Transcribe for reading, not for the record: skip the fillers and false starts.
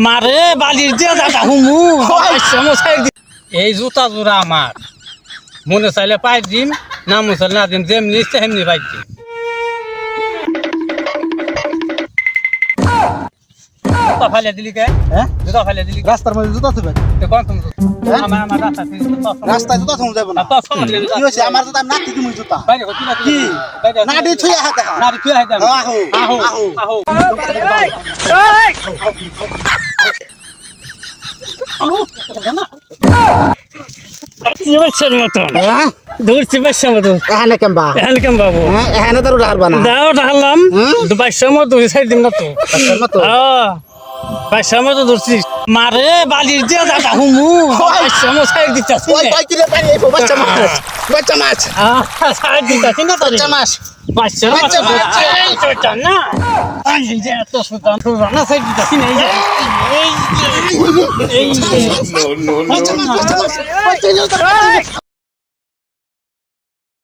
মারে বালির দিয়ে দাদা হুমু এই জুতা জোড়া আমার মনে চাইলে পাই দিম না মনে চাইলে না দিম যেমনি ইচ্ছে সেমনি পাই দিম জুতা ফালিয়ে দিলি কে হ্যাঁ জুতা ফালিয়ে দিলি রাস্তার মধ্যে জুতা থুবেন কোন তুমি আমার রাস্তা রাস্তায় জুতা থুম যাবো না কি হয়েছে আমার জুতা আমি নাকি তুমি জুতা বাইরে হচ্ছি না কি নাডি থুই হাতে না তুই হাইতাম আহো আহো আহো আহো চিবাচ্ছার মতন ধরছি বাচ্চার মতন এখানে কেমবা এখানকাম বাবু এখানে তো ডালবা না দাও ঢাললাম বাচ্চার মতো সাইড দিম না তো মতো বাচ্চার মতো ধরছিস মারে বালির দিয়ে দাদা হুমু বাচ্চার মতো সাইড দিচ্ছি ওই কয় কিলো পানি এই বাচ্চা মাছ বাচ্চা মাছ সাইড দিচ্ছি না তো বাচ্চা মাছ বাচ্চার মতো ধরছি না এই যে এত সুতান না সাইড দিচ্ছি না এই যে বাচ্চা মাছ বাচ্চা মাছ